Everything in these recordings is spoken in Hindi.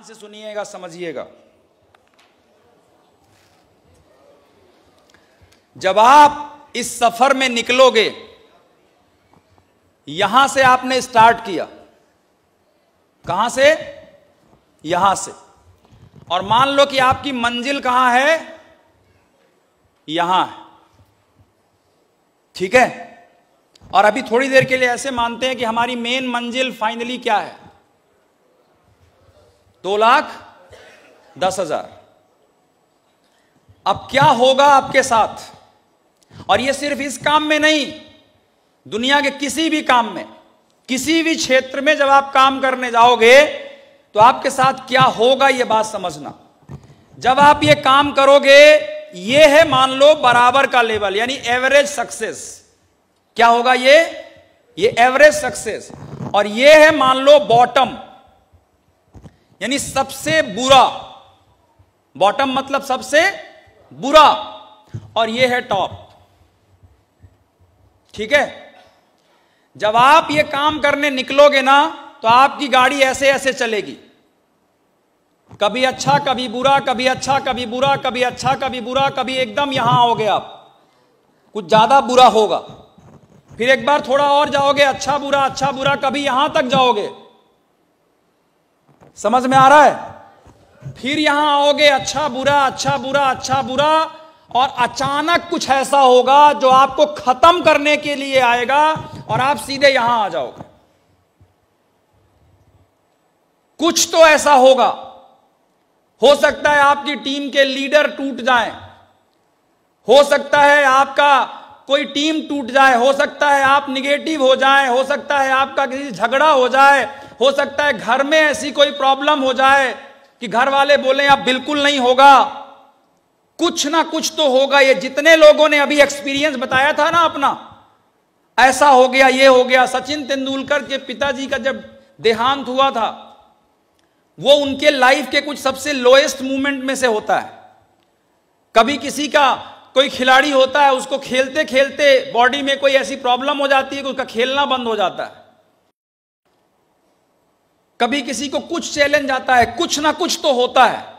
ध्यान से सुनिएगा, समझिएगा। जब आप इस सफर में निकलोगे, यहां से आपने स्टार्ट किया, कहां से? यहां से, और मान लो कि आपकी मंजिल कहां है? यहां है, ठीक है। और अभी थोड़ी देर के लिए ऐसे मानते हैं कि हमारी मेन मंजिल फाइनली क्या है? 2,10,000। अब क्या होगा आपके साथ? और ये सिर्फ इस काम में नहीं, दुनिया के किसी भी काम में, किसी भी क्षेत्र में जब आप काम करने जाओगे तो आपके साथ क्या होगा, ये बात समझना। जब आप ये काम करोगे, ये है मान लो बराबर का लेवल, यानी एवरेज सक्सेस। क्या होगा ये एवरेज सक्सेस। और ये है मान लो बॉटम, यानी सबसे बुरा। बॉटम मतलब सबसे बुरा, और ये है टॉप, ठीक है। जब आप ये काम करने निकलोगे ना, तो आपकी गाड़ी ऐसे ऐसे चलेगी, कभी अच्छा कभी बुरा, कभी अच्छा कभी बुरा, कभी अच्छा कभी बुरा, कभी एकदम यहां आओगे आप, कुछ ज्यादा बुरा होगा, फिर एक बार थोड़ा और जाओगे, अच्छा बुरा, कभी यहां तक जाओगे। समझ में आ रहा है? फिर यहां आओगे, अच्छा बुरा, और अचानक कुछ ऐसा होगा जो आपको खत्म करने के लिए आएगा और आप सीधे यहां आ जाओगे। कुछ तो ऐसा होगा, हो सकता है आपकी टीम के लीडर टूट जाएं, हो सकता है आपका कोई टीम टूट जाए, हो सकता है आप निगेटिव हो जाएं, हो सकता है आपका किसी झगड़ा हो जाए, हो सकता है घर में ऐसी कोई प्रॉब्लम हो जाए कि घर वाले बोले अब बिल्कुल नहीं होगा। कुछ ना कुछ तो होगा। ये जितने लोगों ने अभी एक्सपीरियंस बताया था ना अपना, ऐसा हो गया, ये हो गया। सचिन तेंदुलकर के पिताजी का जब देहांत हुआ था, वो उनके लाइफ के कुछ सबसे लोएस्ट मोमेंट में से होता है। कभी किसी का कोई खिलाड़ी होता है, उसको खेलते खेलते बॉडी में कोई ऐसी प्रॉब्लम हो जाती है कि उसका खेलना बंद हो जाता है। कभी किसी को कुछ चैलेंज आता है, कुछ ना कुछ तो होता है,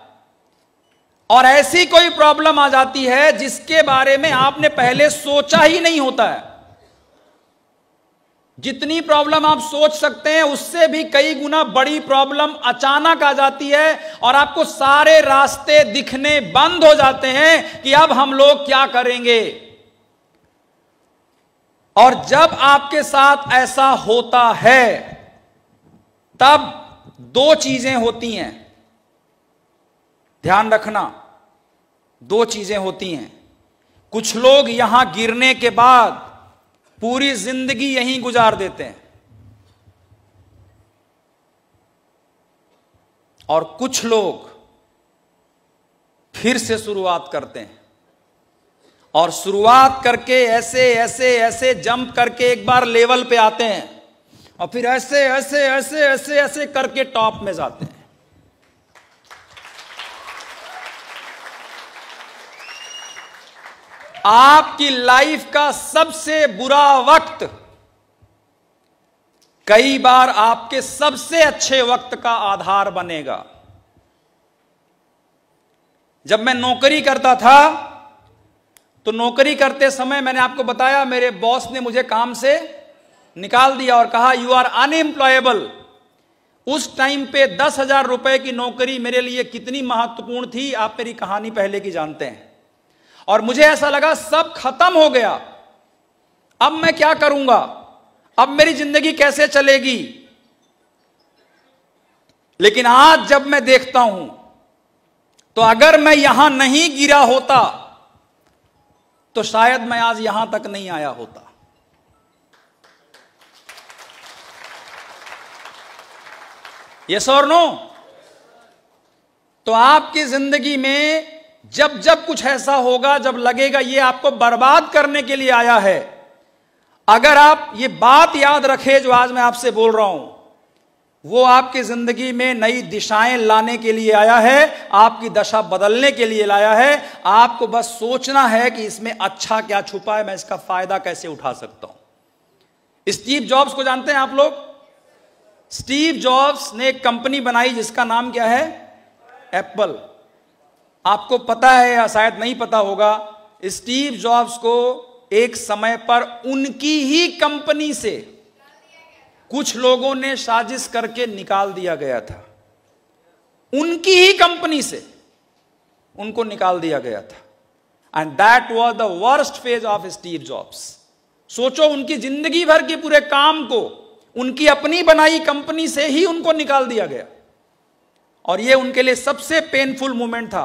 और ऐसी कोई प्रॉब्लम आ जाती है जिसके बारे में आपने पहले सोचा ही नहीं होता है। जितनी प्रॉब्लम आप सोच सकते हैं उससे भी कई गुना बड़ी प्रॉब्लम अचानक आ जाती है, और आपको सारे रास्ते दिखने बंद हो जाते हैं कि अब हम लोग क्या करेंगे। और जब आपके साथ ऐसा होता है, तब दो चीजें होती हैं, ध्यान रखना। दो चीजें होती हैं। कुछ लोग यहां गिरने के बाद पूरी जिंदगी यहीं गुजार देते हैं, और कुछ लोग फिर से शुरुआत करते हैं, और शुरुआत करके ऐसे ऐसे ऐसे जंप करके एक बार लेवल पे आते हैं, और फिर ऐसे ऐसे ऐसे ऐसे ऐसे करके टॉप में जाते हैं। आपकी लाइफ का सबसे बुरा वक्त कई बार आपके सबसे अच्छे वक्त का आधार बनेगा। जब मैं नौकरी करता था, तो नौकरी करते समय मैंने आपको बताया, मेरे बॉस ने मुझे काम से निकाल दिया और कहा यू आर अनएम्प्लॉयबल। उस टाइम पे 10,000 रुपए की नौकरी मेरे लिए कितनी महत्वपूर्ण थी, आप मेरी कहानी पहले की जानते हैं। और मुझे ऐसा लगा सब खत्म हो गया, अब मैं क्या करूंगा, अब मेरी जिंदगी कैसे चलेगी। लेकिन आज जब मैं देखता हूं, तो अगर मैं यहां नहीं गिरा होता, तो शायद मैं आज यहां तक नहीं आया होता। यस और नो? तो आपकी जिंदगी में जब जब कुछ ऐसा होगा, जब लगेगा ये आपको बर्बाद करने के लिए आया है, अगर आप ये बात याद रखें जो आज मैं आपसे बोल रहा हूं, वो आपकी जिंदगी में नई दिशाएं लाने के लिए आया है, आपकी दशा बदलने के लिए लाया है। आपको बस सोचना है कि इसमें अच्छा क्या छुपा है, मैं इसका फायदा कैसे उठा सकता हूं। स्टीव जॉब्स को जानते हैं आप लोग? स्टीव जॉब्स ने एक कंपनी बनाई जिसका नाम क्या है? एप्पल। आपको पता है या शायद नहीं पता होगा, स्टीव जॉब्स को एक समय पर उनकी ही कंपनी से कुछ लोगों ने साजिश करके निकाल दिया गया था। उनकी ही कंपनी से उनको निकाल दिया गया था। And that was the worst phase of Steve jobs. सोचो, उनकी जिंदगी भर के पूरे काम को उनकी अपनी बनाई कंपनी से ही उनको निकाल दिया गया, और यह उनके लिए सबसे पेनफुल मोमेंट था।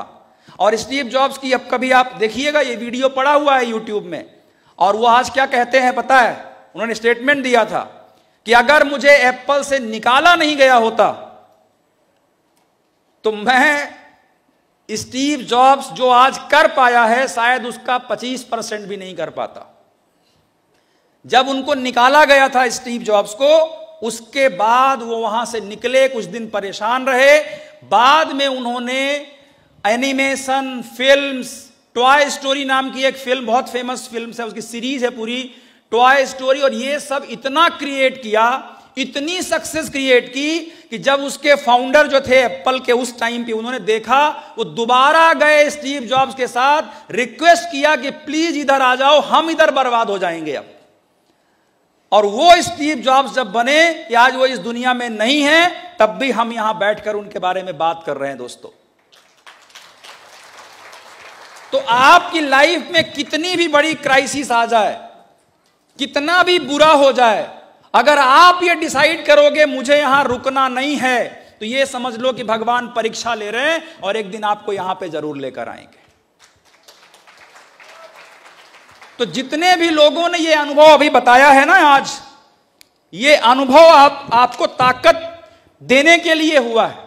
और स्टीव जॉब्स की अब कभी आप देखिएगा, ये वीडियो पड़ा हुआ है यूट्यूब में, और वो आज क्या कहते हैं पता है? उन्होंने स्टेटमेंट दिया था कि अगर मुझे एप्पल से निकाला नहीं गया होता तो मैं स्टीव जॉब्स जो आज कर पाया है शायद उसका 25% भी नहीं कर पाता। जब उनको निकाला गया था स्टीव जॉब्स को, उसके बाद वो वहां से निकले, कुछ दिन परेशान रहे। बाद में उन्होंने एनिमेशन फिल्म्स, टॉय स्टोरी नाम की एक फिल्म, बहुत फेमस फिल्म है, उसकी सीरीज है पूरी, टॉय स्टोरी, और ये सब इतना क्रिएट किया, इतनी सक्सेस क्रिएट की कि जब उसके फाउंडर जो थे एप्पल के उस टाइम पे, उन्होंने देखा, वो दोबारा गए स्टीव जॉब्स के साथ, रिक्वेस्ट किया कि प्लीज इधर आ जाओ, हम इधर बर्बाद हो जाएंगे अब। और वो स्टीव जॉब्स जब बने कि आज वो इस दुनिया में नहीं है, तब भी हम यहां बैठकर उनके बारे में बात कर रहे हैं दोस्तों। तो आपकी लाइफ में कितनी भी बड़ी क्राइसिस आ जाए, कितना भी बुरा हो जाए, अगर आप ये डिसाइड करोगे मुझे यहां रुकना नहीं है, तो ये समझ लो कि भगवान परीक्षा ले रहे हैं और एक दिन आपको यहां पे जरूर लेकर आएंगे। तो जितने भी लोगों ने ये अनुभव अभी बताया है ना आज, ये अनुभव आपको ताकत देने के लिए हुआ है,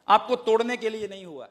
आपको तोड़ने के लिए नहीं हुआ है।